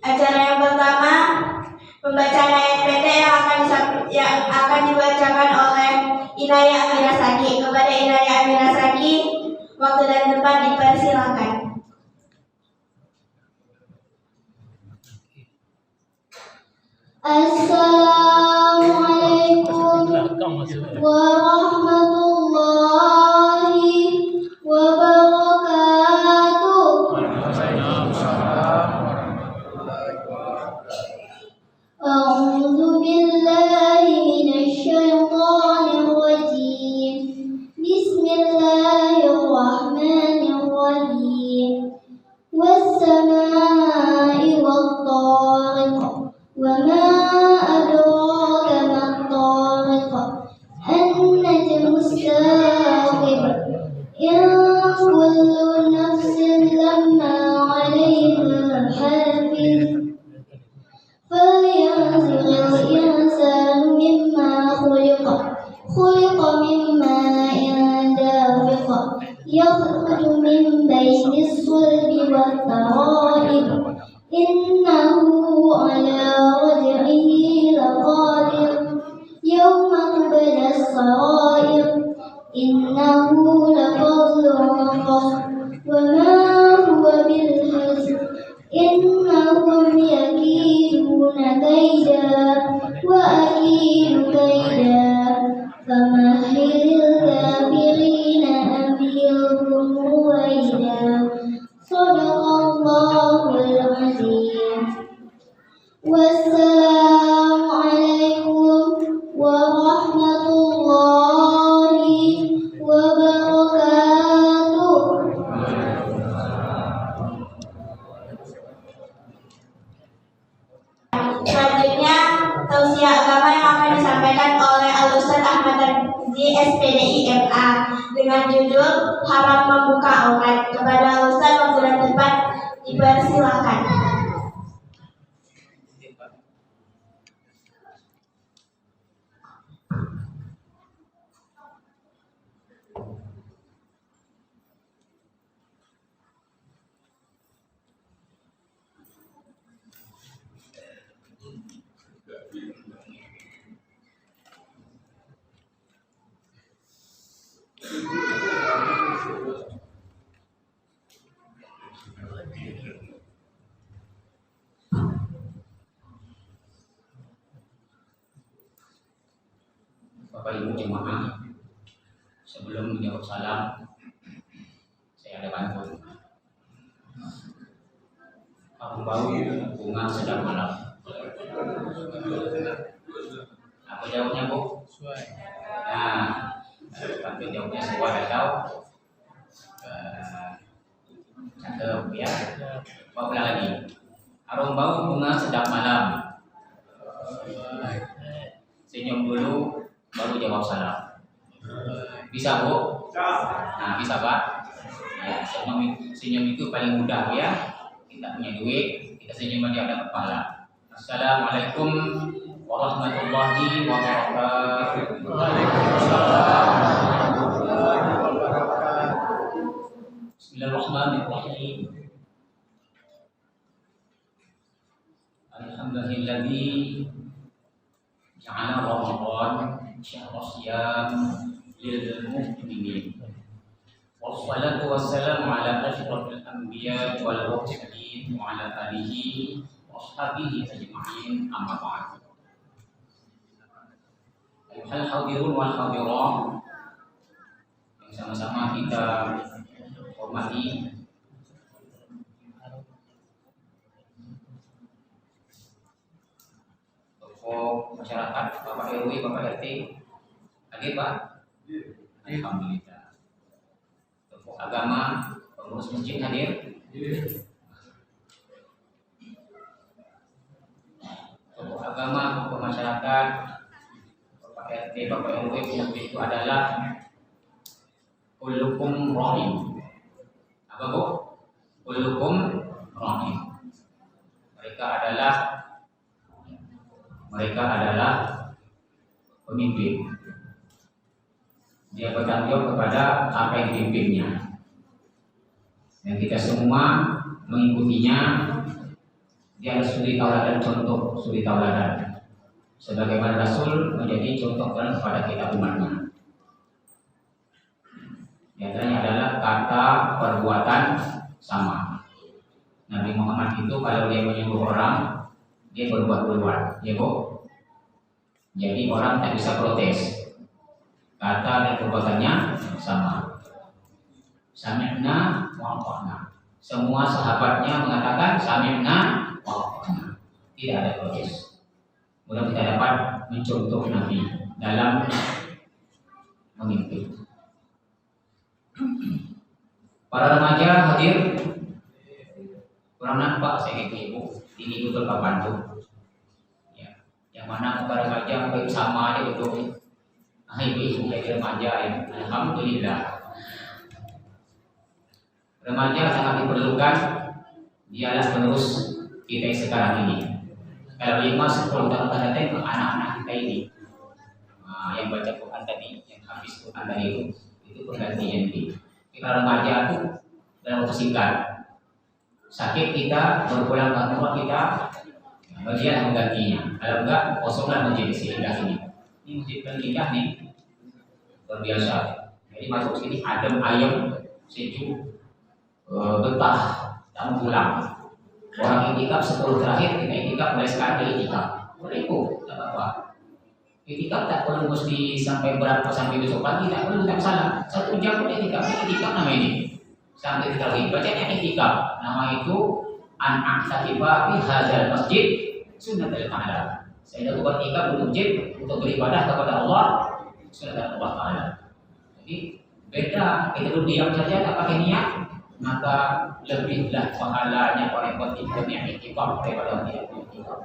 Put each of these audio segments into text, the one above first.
Acara yang pertama, pembacaan ayat pendek yang akan dibacakan oleh Inaya Amira Saki. Kepada Inaya Amira Saki, waktu dan tempat dipersilakan. Assalamualaikum warahmatullahi wabarakatuh. A'udzu billahi minasyaitonir rajim. Bismillahirrahmanirrahim. Was-samaa'i wat-tariq. Wa ma adraka mat-tariq. An-najmu as-saqib. In kullu nafsin lamma 'alayha hafiz. فلينظر الإنسان مما خلق من ماء دافق يخرج من بين الصلب والترائب إنه على رجعه لقادر يوم تبلى السرائر إنه لفضل وما هو بالهزل إنهم يكيدون كيدا وأكيد كيدا فمهل الكافرين أمهلهم رويدا صدق الله العظيم. والسلام عليكم ورحمة الله وبركاته. Selanjutnya, tausiah agama yang akan disampaikan oleh Al-Ustaz Ahmad Tarmizi, SPDI MA, dengan judul Haram Membuka Aurat. Kepada Al-Ustaz, waktu dan tempat dipersilakan. Bapak Ibu jemaah, sebelum menjawab salam, saya ada pantun. Harum bau bunga sedang malam. Apa jawabnya, Bu? Nah, pantun jawabnya sesuai atau cakep ya. Apa lagi? Harum bau bunga sedang malam. Senyum dulu baru jawab salam. Bisa, Bu? Nah, bisa, Pak? Ya, senyum itu paling mudah ya. Kita punya duit, kita senyum aja ada kepala. Assalamualaikum warahmatullahi wabarakatuh. Bismillahirrahmanirrahim. Alhamdulilladzi ja'ala Ramadan syahrul siyam lil mu'minin. Wassalatu wassalamu ala asyrafil anbiya wal mursalin wa ala alihi wa ashabihi ajma'in, amma ba'd. Ayuhal hadirun wal hadirat yang sama-sama kita hormati, tokoh masyarakat, Bapak RW, Bapak RT, hadir, Pak? Alhamdulillah. Tokoh agama, pengurus masjid hadir? Tokoh agama, tokoh masyarakat, Bapak RT, Bapak RW, itu adalah kullukum rahim. Apa, Bu? Kullukum rahim. Mereka adalah pemimpin. Dia bertanggung jawab kepada apa yang dipimpinnya. Dan kita semua mengikutinya Dia harus suri tauladan, contoh suri tauladan. Sebagaimana Rasul menjadi contoh kepada kita umatnya. Di antaranya adalah kata perbuatan sama. Nabi Muhammad itu kalau dia menyuruh orang, dia berbuat duluan, ya Bu. Jadi orang tak bisa protes. Kata dan perbuatannya sama. Sami'na wa ata'na. Semua sahabatnya mengatakan sami'na wa ata'na. Tidak ada protes. Mudah kita dapat mencontoh Nabi dalam memimpin. Para remaja hadir. Kurang nampak saya gitu Ibu. Ini betul kapan tuh? Ya. Yang mana para remaja baik sama aja betul. Ibu lagi remaja ya. Alhamdulillah. Remaja sangat diperlukan. Dialah penerus kita sekarang ini. Kalau 5-10 tahun akan datang anak-anak kita ini, yang baca Quran tadi, yang habis Quran tadi itu penggantinya nanti. Kita remaja itu dalam waktu singkat. Sakit kita berpulang ke rumah kita, bagian menggantinya. Kalau enggak, kosonglah masjid di sini. Ini masjid peningkat nih, luar biasa. Jadi masuk sini adem ayem, sejuk, betah, tak mau pulang. Orang itikaf 10 terakhir kita itikaf mulai sekarang dari itikaf. Boleh kok, tak apa-apa. Itikaf tak perlu mesti sampai berapa sampai besok pagi, tak perlu, tak salah. 1 jam pun itikaf nama ini. Sampai terakhir bacanya itikaf. Nama itu an-a'takifa fi hadzal masjid sunnatul ta'ala. Saya lakukan itikaf di masjid untuk beribadah kepada Allah subhanahu wa ta'ala. Jadi beda, kita duduk diam saja tak pakai niat, maka lebihlah pahalanya orang yang yang itikaf daripada orang yang itikaf.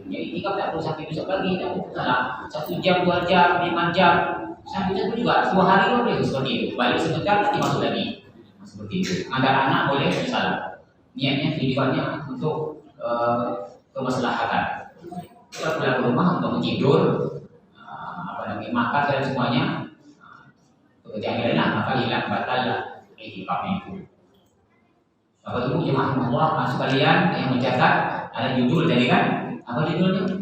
Jadi itikaf tak perlu sampai besok pagi, tak perlu salah 1 jam, 2 jam, 5 jam, sampai jam juga 2 hari boleh seperti itu. Balik sebentar nanti masuk lagi. Seperti itu. Antara anak boleh misalnya. Niatnya tujuannya untuk kemaslahatan. Kalau pulang ke rumah untuk tidur, makan dan semuanya, pekerjaan lain maka hilang batallah itikafnya itu. Bapak Ibu jemaah Allah, masuk kalian yang mencatat ada judul tadi kan? Apa judulnya?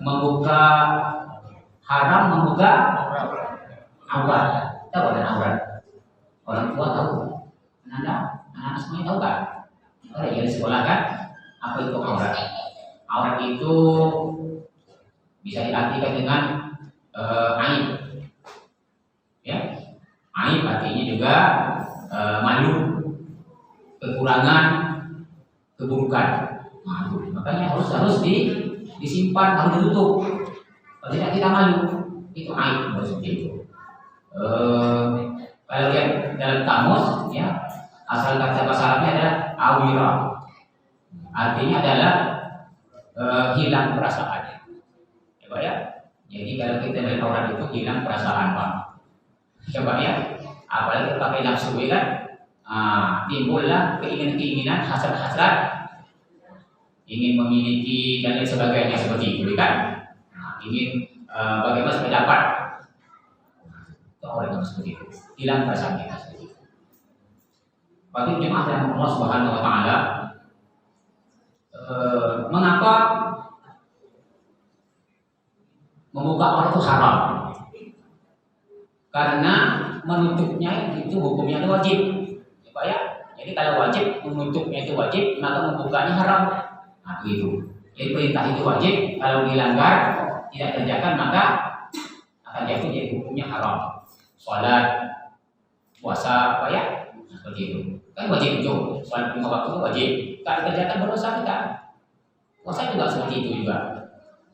Membuka haram, membuka aurat. Tahu ada aurat? Orang tua tahu. Anak semuanya tahu kan? Ada yang di sekolah kan? Apa itu aurat? Aurat itu bisa diartikan dengan aib. Ya, aib artinya juga malu, kekurangan, keburukan. Makanya harus disimpan, harus ditutup. Kalau tidak kita malu, itu aib seperti itu. Kalau lihat dalam kamus, ya asal kata bahasa Arabnya adalah awira, artinya adalah hilang perasaan. Coba ya. Jadi kalau kita dari aurat itu hilang perasaan, Pak. Coba ya. Apalagi pakai nafsu kan, timbullah keinginan-keinginan, hasrat-hasrat, ingin memiliki dan lain sebagainya seperti itu, kan? Ingin bagaimana supaya dapat. Orang yang seperti itu hilang perasaan kita seperti itu. Bagi jemaah dan Allah Subhanahu Wa Taala, mengapa membuka aurat itu haram? Karena menutupnya itu hukumnya itu wajib, Pak ya. Jadi kalau wajib menutupnya itu wajib, maka membukanya haram. Nah begitu. Jadi perintah itu wajib, kalau dilanggar tidak kerjakan maka akan jatuh jadi hukumnya haram. Sholat, puasa, apa ya? Seperti itu. Kan wajib itu. Sholat 5 waktu itu wajib. Tak dikerjakan berdosa kita. Puasa juga seperti itu juga.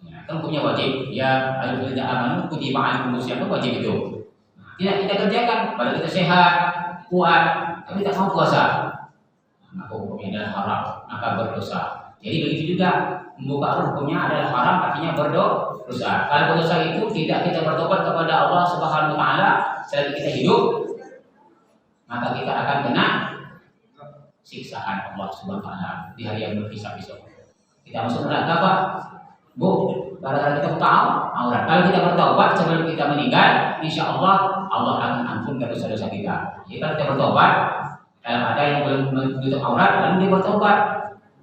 Ya, kan hukumnya wajib. Ya, ayyuhalladzina amanu kutiba alaikumus syiyam wajib itu. Tidak kita kerjakan. Padahal kita sehat, kuat, tapi tak mau puasa. Maka hukumnya adalah haram. Maka berdosa. Jadi begitu juga. Membuka hukumnya adalah haram, artinya berdosa. Kalau berdosa itu tidak kita bertobat kepada Allah Subhanahu Wa Taala selagi kita hidup, maka kita akan kena siksaan Allah Subhanahu Wa Taala di hari yang berhisab besok. Kita masuk neraka Pak, Bu. Karena kita tahu aurat. Kalau kita bertobat sebelum kita meninggal, insya Allah Allah akan ampunkan dosa-dosa kita. Jadi kalau kita bertobat, Kalau ada yang belum menutup aurat, lalu dia bertobat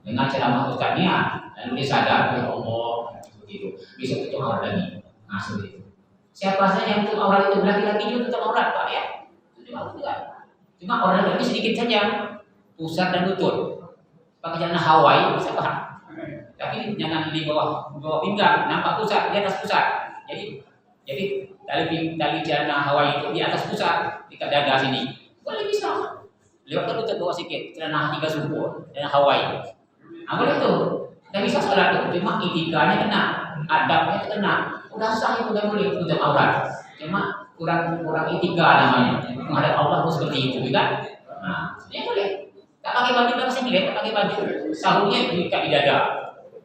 dengan ceramah ustadznya, lalu dia sadar, ya Allah, seperti itu, bisa tutup aurat lagi. Nah, seperti itu. Siapa saja yang tutup aurat itu, laki-laki juga tutup aurat, Pak ya? Tutup aurat juga. Cuma aurat laki sedikit saja, pusat dan lutut. Pakai celana Hawaii bisa paham. Tapi jangan di bawah pinggang, nampak pusat, di atas pusat. Jadi tali celana Hawaii itu di atas pusat, dekat dada sini. Boleh bisa. Lewat lutut bawah sedikit, celana 3 suku, celana Hawaii. Boleh tuh. Tidak bisa sholat tuh, cuma etikanya kena, adabnya itu kena. Udah sah itu udah boleh tutup aurat. Cuma kurang etika namanya. Menghadap Allah itu seperti itu, kan? Nah, ya boleh. Tak pakai baju tak singlet, tak pakai baju. Sarungnya diikat di dada.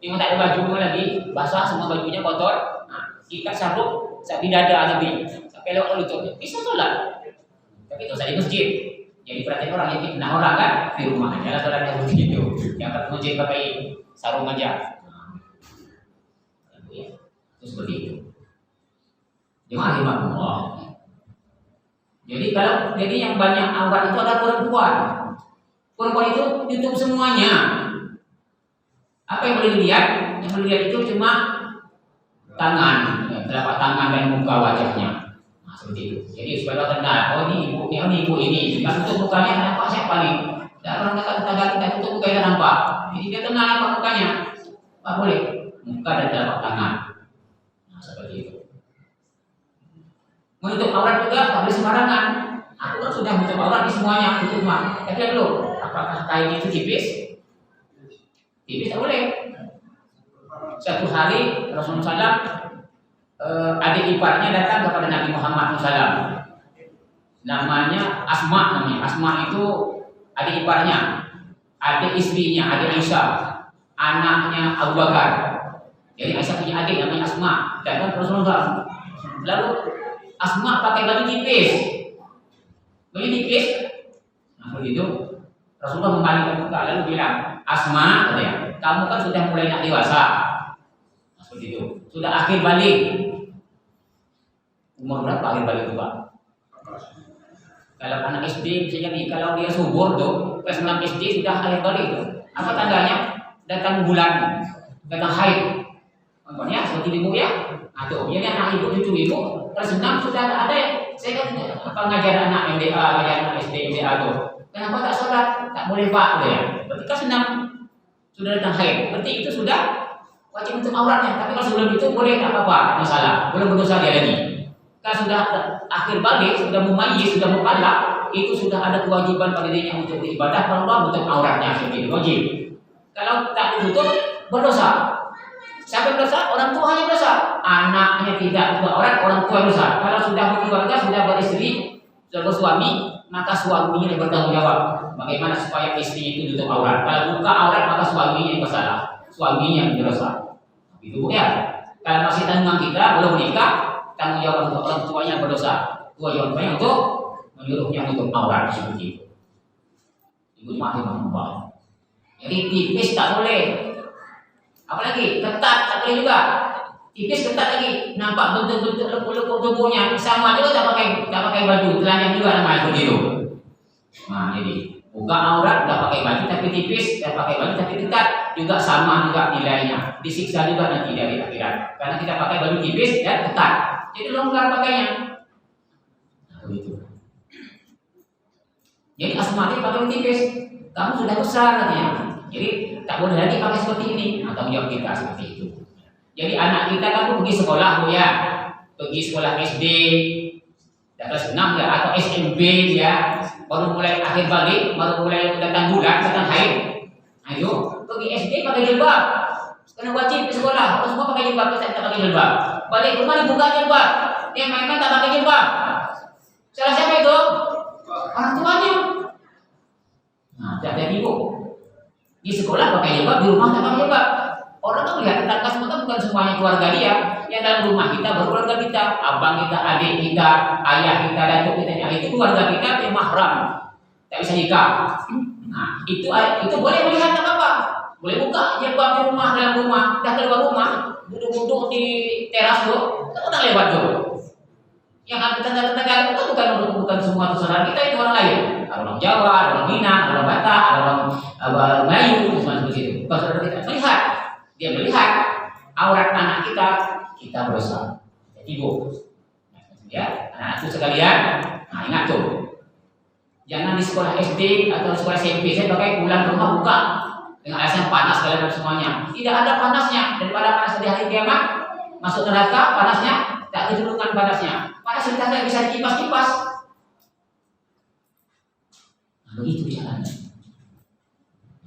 Yang tak ada baju lagi, basah semua bajunya kotor. Nah, ikat sarung di dada lagi. Sampai lewat lututnya. Bisa sholat. Tapi itu saya di masjid. Jadi perhatian orang yang fitnah orang kan di rumah aja lah sholatnya begitu. Yang kat masjid pakai sarung aja. Itu seperti itu. Jemaah Allah. Jadi yang banyak aurat itu adalah perempuan. Perempuan itu tutup semuanya. Apa yang boleh dilihat? Yang boleh dilihat itu cuma tangan, telapak tangan dan muka wajahnya. Nah, seperti itu. Jadi supaya kenal, oh ini ibu ini. Jika tutup mukanya nampak siapa nih? Dan orang tetangga kita tutup muka kita nampak. Jadi dia kenal nampak mukanya. Tak boleh. Muka dan telapak tangan. Nah, seperti itu. Menutup aurat juga tak boleh sembarangan. Aku kan sudah menutup aurat di semuanya tutup mah. Tapi belum. Apakah kain itu tipis? Tipis tak boleh. Satu hari Rasulullah SAW, adik iparnya datang kepada Nabi Muhammad SAW. Namanya Asma namanya. Asma itu adik iparnya, adik istrinya, adik Aisyah, anaknya Abu Bakar. Jadi Aisyah punya adik namanya Asma. Datang ke Rasulullah. Lalu Asma pakai baju tipis. Baju tipis. Nah, begitu. Rasulullah memalingkan muka lalu bilang, Asma, katanya, kamu kan sudah mulai nak dewasa. Nah, seperti itu. Sudah akhir balik. Umur berapa akhir balik itu, Pak? Kalau anak SD misalnya nih, kalau dia subur tuh, kelas 6 SD sudah akhir balik tuh. Apa tandanya? Datang bulan, datang haid. Contohnya seperti ibu ya. Nah, tuh, jadi anak ibu, cucu ibu, kelas 6 sudah ada ya. Saya kan ngajar anak MDA, ngajar anak SD, MDA tuh. Kenapa tak sholat? Tak boleh Pak, ya. Berarti kelas 6 sudah datang haid. Berarti itu sudah wajib untuk auratnya. Tapi kalau sebelum itu boleh, tak apa-apa, masalah. Belum berdosa dia lagi. Kalau sudah akhir balik, sudah mumayyiz, sudah mukallaf, itu sudah ada kewajiban pada dirinya untuk beribadah kalau Allah menutup auratnya seperti itu wajib. Kalau tak ditutup, berdosa. Siapa yang berdosa? Orang tuanya berdosa. Anaknya tidak buka aurat, orang tua berdosa. Kalau sudah berkeluarga, sudah beristri, sudah bersuami, maka suaminya yang bertanggung jawab. Bagaimana supaya istri itu tutup aurat? Kalau buka aurat, maka suaminya yang bersalah, suaminya yang berdosa. Itu ya. Kalau masih tanggungan kita belum menikah, tanggung jawab untuk orang tuanya yang berdosa. Tujuannya untuk menyuruhnya untuk aurat seperti itu. Itu mati Allah. Jadi tipis tak boleh. Apalagi ketat tak boleh juga. Tipis ketat lagi. Nampak bentuk-bentuk lekuk-lekuk tubuhnya. Sama juga tak pakai baju. Telanjang juga namanya begitu. Nah, jadi buka aurat tak pakai baju tapi tipis, tak pakai baju tapi ketat juga sama juga nilainya. Disiksa juga nanti dari akhirat. Karena kita pakai baju tipis dan ketat. Jadi longgar pakainya. Nah, begitu. Jadi Asma ini pakai tipis. Kamu sudah besar katanya. Jadi tak boleh lagi pakai seperti ini. Nah, tanggung jawab kita seperti itu. Jadi anak kita kan pergi sekolah Bu ya. Pergi sekolah SD kelas 6 ya atau SMP ya. Baru mulai akhir balik, baru mulai datang bulan, datang haid. Ayo, pergi SD pakai jilbab. Karena wajib di sekolah. Kalau semua pakai jilbab, kita tak pakai jilbab. Balik rumah dibuka jilbab. Dia main-main tak pakai jilbab. Salah siapa itu? Orang tuanya. Nah, jadi ibu. Di sekolah pakai jilbab, di rumah tak pakai jilbab. Orang kan melihat tetangga semua kan bukan semuanya keluarga dia. Yang dalam rumah kita baru keluarga kita, abang kita, adik kita, ayah kita, datuk kita. Itu keluarga kita yang mahram. Tak bisa nikah. Nah, itu boleh melihat tak apa. Boleh buka jilbab di rumah, dalam rumah, dah keluar rumah, duduk-duduk di teras tuh, tak pernah lewat tuh. Yang ada tetangga-tetangga itu bukan semua saudara kita, itu orang lain. Kalau orang Jawa, ada orang Minang, ada orang Batak, ada orang Melayu, seperti itu. Bukan saudara kita melihat, dia melihat aurat anak kita, kita berusaha. Jadi ya, anak itu sekalian, nah ingat tuh, jangan di sekolah SD atau sekolah SMP saya pakai pulang ke rumah buka dengan alasan panas kalian semuanya. Tidak ada panasnya, daripada panas di hari kiamat masuk neraka panasnya tak keturunan panasnya. Panas tidak bisa dikipas-kipas. Nah, begitu caranya.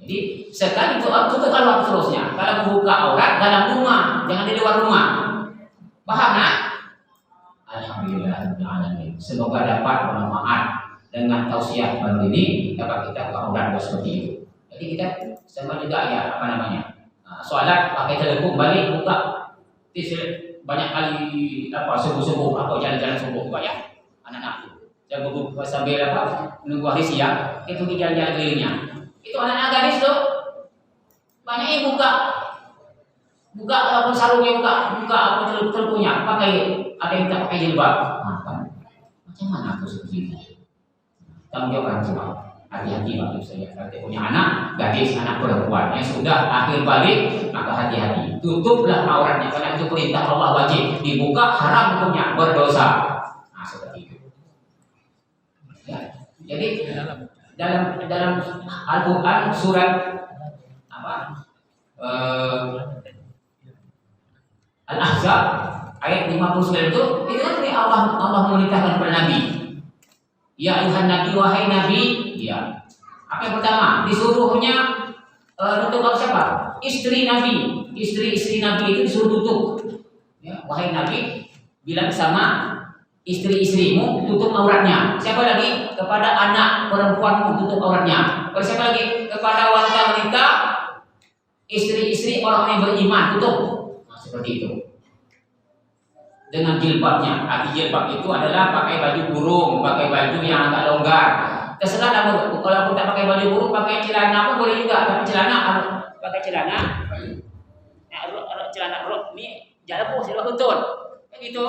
Jadi sekali itu keluar terusnya. Kalau membuka aurat dalam rumah, jangan di luar rumah. Paham nak? Alhamdulillah. Semoga dapat bermanfaat dengan tausiah baru ini dapat kita aurat seperti itu. Jadi kita sama juga ya sholat pakai telepon balik buka. Banyak kali subuh atau jalan-jalan subuh juga ya anak-anak itu. Saya buku sambil menunggu hari siang itu di jalan-jalan kelilingnya. Itu anak-anak gadis tuh banyak yang buka sarungnya buka teleponnya pakai ada yang tak pakai jilbab. Macam mana aku seperti itu? Tanggung jawab orang tua. Hati-hati waktu saya punya anak gadis, anak perempuan yang sudah akhir balik, maka hati-hati. Tutuplah auratnya karena itu perintah Allah wajib. Dibuka haram hukumnya, berdosa. Nah seperti itu. Ya. Jadi dalam Al-Quran surat Al-Ahzab ayat 59 itu kan Allah memerintahkan kepada Nabi. Ya ayuhan Nabi, wahai Nabi, ya. Apa yang pertama? Disuruhnya tutup siapa? Istri Nabi. Istri Nabi itu disuruh tutup. Ya, wahai Nabi, bilang sama istri-istrimu tutup auratnya. Siapa lagi? Kepada anak perempuanmu tutup auratnya. Siapa lagi? Kepada wanita-wanita, istri-istri orang yang beriman tutup. Nah, seperti itu. Dengan jilbabnya. Arti jilbab itu adalah pakai baju kurung, pakai baju yang agak longgar. Terserah kalau aku tak pakai baju kurung, pakai celana pun boleh juga. Tapi pakai celana rok ni jalan pun sudah betul. Kan gitu.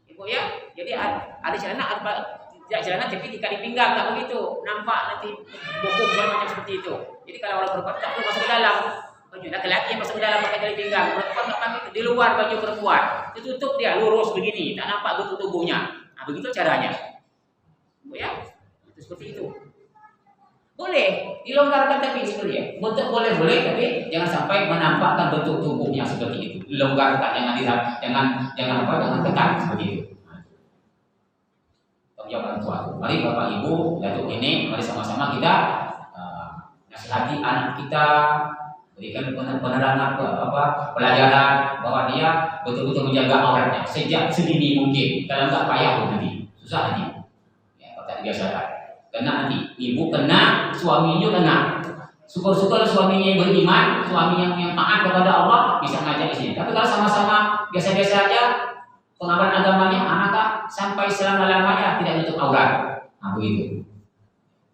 Ibu ya. Jadi ada celana tapi tidak di pinggang tak begitu. Nampak nanti bokong macam seperti itu. Jadi kalau orang perempuan tak perlu masuk ke dalam. Baju laki-laki yang masuk ke dalam pakai tali pinggang, perempuan tak pakai itu di luar baju perempuan, ditutup dia lurus begini, tak nampak bentuk tubuhnya. Nah begitu caranya, ya, itu seperti itu. Boleh dilonggarkan tapi sebenarnya bentuk boleh tapi jangan sampai menampakkan bentuk tubuhnya seperti itu. Dilonggarkan, jangan ketat seperti itu. Tanggung jawab orang tua. Mari bapak ibu, datuk nenek, mari sama-sama kita nasihati anak kita. Berikan penerangan pelajaran bahwa dia betul-betul menjaga auratnya sejak sedini mungkin. Kalau enggak payah pun nanti susah nanti. Ya, kalau tak dibiasakan. Kena nanti ibu kena, suaminya kena. Syukur-syukur suaminya yang beriman, suami yang taat kepada Allah bisa ngajak istri. Tapi kalau sama-sama biasa-biasa aja pengabaran agamanya, anak sampai selama-lamanya tidak nutup aurat. Nah begitu.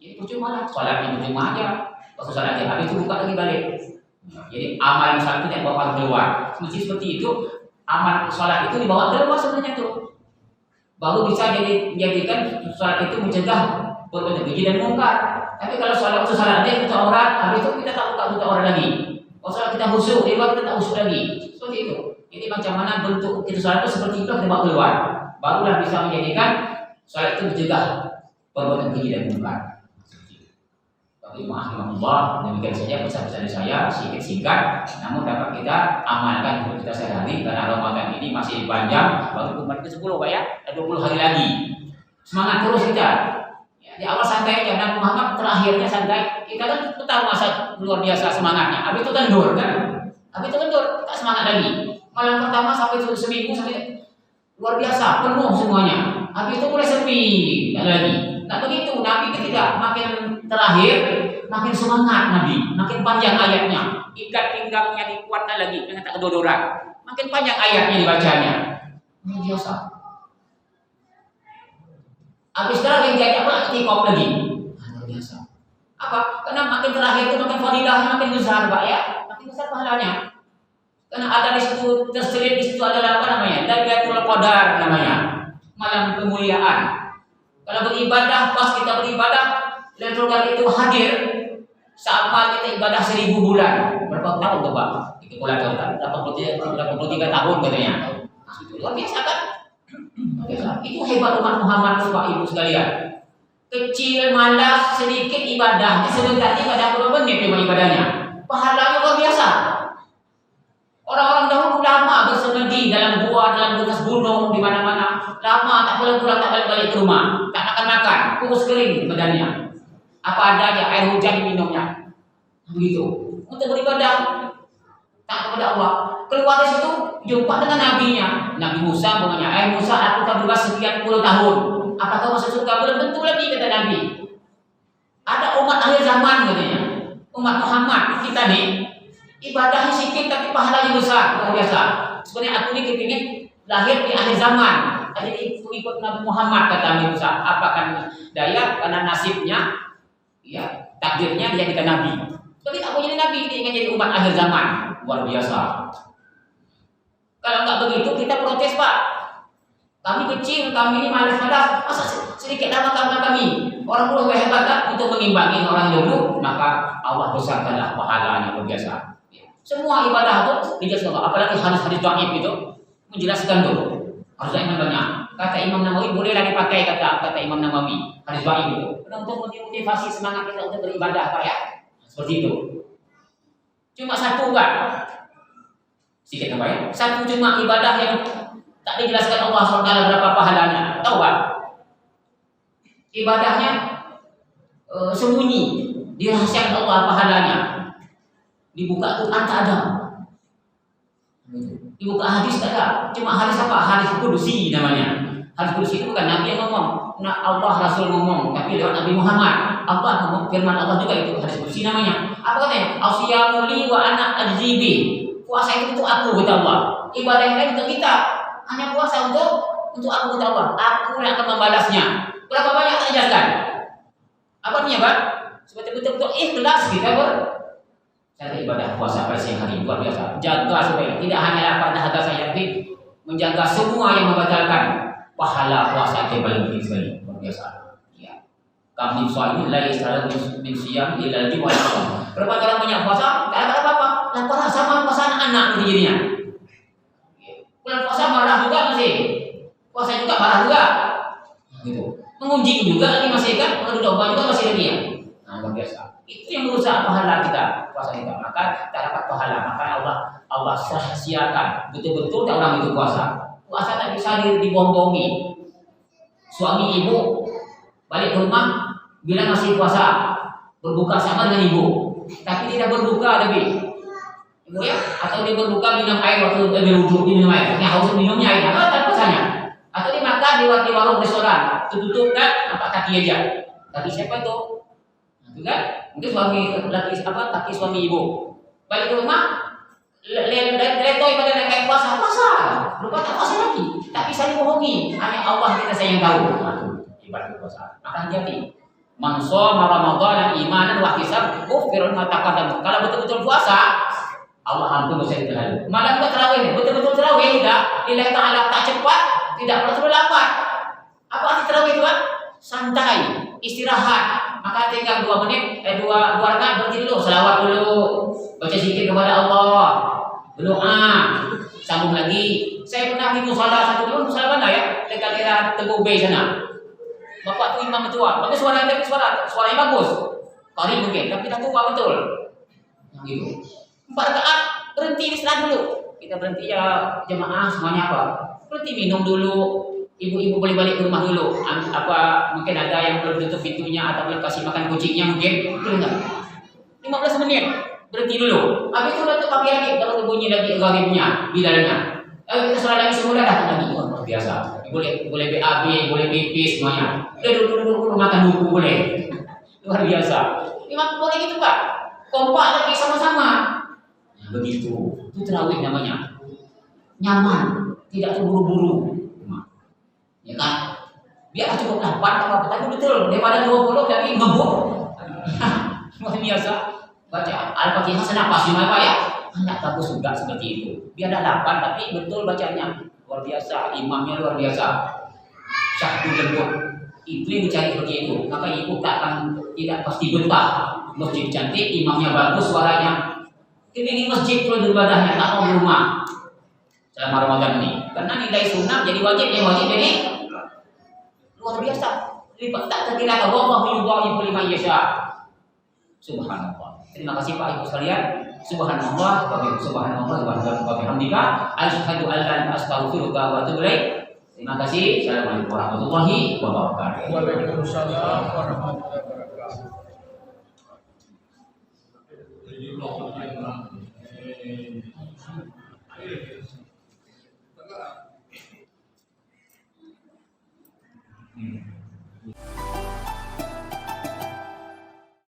Jadi percuma lah, sholatnya percuma aja. Waktu sholat aja, habis itu buka lagi balik. Jadi amalan sholat itu tidak bawa keluar. Mesti seperti itu. Amal sholat itu dibawa keluar sebenarnya tuh. Baru bisa jadikan sholat itu mencegah perbuatan keji dan mungkar. Tapi kalau sholat aja kita aurat, habis itu kita tak buka aurat lagi. Kalau sholat kita khusyuk, di luar kita tak khusyuk lagi. Seperti itu. Jadi macam mana bentuk kita sholat itu seperti itu kita bawa keluar. Barulah bisa menjadikan sholat itu mencegah perbuatan keji dan mungkar. Maaf, demikian saja pesan-pesan saya singkat, namun dapat kita amalkan untuk kita sehari karena Ramadan ini masih panjang, baru kemarin ke-10 Pak ya, ada 20 hari lagi. Semangat terus kita. Ya, di awal santai aja, Nabi Muhammad terakhirnya santai. Kita kan tahu masa luar biasa semangatnya. Habis itu kendur kan? Habis itu kendur, tak semangat lagi. Malam pertama sampai seminggu sampai luar biasa, penuh semuanya. Habis itu mulai sepi, tak lagi. Nah begitu, Nabi ketika makin terakhir, makin semangat Nabi, makin panjang ayatnya, ikat pinggangnya dikuatkan lagi dengan tak kedodoran, makin panjang ayatnya dibacanya. Ini biasa. Habis terakhir diajak pula itikaf lagi. Luar biasa. Apa? Karena makin terakhir itu makin fadilahnya makin besar Pak ya, makin besar pahalanya. Karena ada di situ terselip di situ adalah apa namanya? Lailatul Qadar namanya, malam kemuliaan. Kalau beribadah, pas kita beribadah, Lailatul Qadar itu hadir sama kita ibadah 1000 bulan. Berapa tahun tuh Pak? Itu kalkulator kan 83 tahun katanya. Nah, itu luar biasa kan? Biasa. Itu hebat umat Muhammad Bapak Ibu sekalian. Kecil, malas, sedikit ibadah, sebentar ibadah berapa menit memang ibadahnya. Pahalanya luar biasa. Orang-orang dahulu lama bersemedi dalam gua, dalam bekas gunung, di mana-mana. Lama tak boleh pulang, tak boleh balik ke rumah. Tak makan, kurus kering badannya. Apa adanya, air hujan diminumnya. Begitu. Untuk beribadah tak kepada Allah. Keluar dari situ, jumpa dengan nabinya. Nabi Musa menanya, Musa, aku telah berbuat sekian puluh tahun. Apakah masuk surga? Belum tentu lagi, kata Nabi. Ada umat akhir zaman katanya. Umat Muhammad kita nih. Ibadahnya sedikit tapi pahalanya besar, luar biasa. Sebenarnya aku ini kepingin lahir di akhir zaman. Jadi ikut Nabi Muhammad kata Nabi Musa. Apakah daya karena nasibnya, ya takdirnya dia kita Nabi. Tapi aku jadi Nabi, dia ingin jadi umat akhir zaman, luar biasa. Kalau nggak begitu kita protes Pak. Kami kecil, kami ini malas-malas. Masa sedikit lama kami. Orang dulu hebat kan untuk mengimbangi orang dulu, maka Allah besarkanlah pahalanya luar biasa. Semua ibadah itu dijelaskan, apalagi hadis-hadis dhaif itu menjelaskan dulu. Harus yang banyak. Kata Imam Nawawi bolehlah dipakai kata Imam Nawawi hadis dhaif itu untuk motivasi semangat kita untuk beribadah Pak ya. Seperti itu. Cuma satu Pak. Sedikit apa ya? Satu cuma ibadah yang tak dijelaskan Allah SWT berapa pahalanya. Tahu Pak? Ibadahnya sembunyi, dirahasiakan Allah pahalanya. Dibuka Quran tak ada, dibuka hadis tak ada. Cuma hadis apa? Hadis kudusi namanya. Hadis kudusi itu bukan Nabi yang ngomong, nah Allah Rasul ngomong, tapi lewat Nabi Muhammad. Allah ngomong, firman Allah juga itu hadis kudusi namanya. Apa katanya? Asyamu li wa ana ajzibi. Puasa itu untuk aku kata Allah. Ibadah yang lain untuk kita. Hanya puasa untuk aku kata Allah. Aku yang akan membalasnya. Berapa banyak tak dijelaskan? Apa artinya Pak? Seperti betul-betul ikhlas kita cara ibadah puasa pada siang hari luar biasa. Jaga supaya tidak hanya pada dahaga saya, tapi menjaga semua yang membatalkan pahala puasa itu paling penting sekali, luar biasa. Ya. Kami soal la yasal min siyam ila al-jum'ah. Berapa orang banyak puasa, tak ada apa-apa. Lapar sama puasa anak jadinya. Bulan puasa marah juga masih. Puasa juga marah juga. Gitu. Menguji juga lagi masih kan, mengadu domba juga masih lagi ya. Nah, luar biasa. Itu yang merusak pahala kita, puasa kita. Maka tak dapat pahala. Maka Allah sia-siakan. Betul-betul tak orang itu puasa. Puasa tak bisa dibombongi. Suami ibu balik ke rumah bilang masih puasa, berbuka sama dengan ibu, tapi tidak berbuka lebih. Ibu ya, atau dia berbuka minum air waktu dia wudhu minum air, hanya haus minumnya air, apa puasanya? Atau dia makan di warung restoran, tutup kan, nampak kaki aja. Kaki siapa itu? Itu kan? Mungkin suami lagi kaki suami ibu. Balik ke rumah, letoy pada kayak puasa, lupa tak puasa lagi. Tak bisa dibohongi, hanya Allah kita saya yang tahu. Ibadah puasa. Maka hati-hati. Man shoma Ramadan imanan wa ihtisaban ghufira ma taqaddama. Kalau betul-betul puasa, Allah ampun dosa kita lalu. Malam kita tarawih, betul-betul tarawih tidak lillahi ta'ala, tak cepat, tidak perlu lambat. Apa arti tarawih itu? Santai, istirahat. Maka tinggal 2 menit, 2 rakaat berhenti dulu, selawat dulu, baca zikir kepada Allah, berdoa, sambung lagi. Saya pernah di musala satu dulu, musala mana ya? Dekat daerah Teguh Bay sana. Bapak tu imam tua, bagus suaranya bagus, kari mungkin, tapi dah tua betul. Gitu. 4 rakaat berhenti istirahat dulu. Kita berhenti ya jemaah semuanya apa? Berhenti minum dulu. Ibu-ibu boleh balik ke rumah dulu. Apa mungkin ada yang belum tutup pintunya atau belum kasih makan kucingnya mungkin. Belum enggak. 15 menit berhenti dulu. Habis itu datang pagi lagi kalau bunyi lagi gharibnya, bilalnya. Kita sholat lagi semula datang lagi. Luar biasa. Boleh BAB, boleh pipis semuanya. Duduk makan buku boleh. Luar biasa. Memang boleh gitu Pak. Kompak lagi sama-sama. Nah, begitu. Itu tarawih namanya. Nyaman, tidak terburu-buru. Ya kan? Biar cukup 8 apa tapi betul daripada 20 tapi ngebuk. Luar biasa. Baca Al-Fatihah senapas cuma Pak ya. Hanya bagus juga seperti itu. Biar ada 8 tapi betul bacanya. Luar biasa, imamnya luar biasa. Syahdu lembut. Itu yang dicari seperti itu. Maka ibu tidak pasti betah. Masjid cantik, imamnya bagus, suaranya. Ini masjid perlu ibadahnya, tak mau rumah. Selama Ramadan ini, karena nilai sunnah jadi wajib, yang wajib jadi luar biasa. Tak terkira Allah yudha'ifu liman yasha. Subhanallah. Terima kasih Pak Ibu sekalian. Subhanallah wa bihamdika asyhadu an la ilaha illa anta astaghfiruka wa atubu ilaik. Terima kasih. Assalamualaikum warahmatullahi wabarakatuh. Waalaikumsalam warahmatullahi wabarakatuh.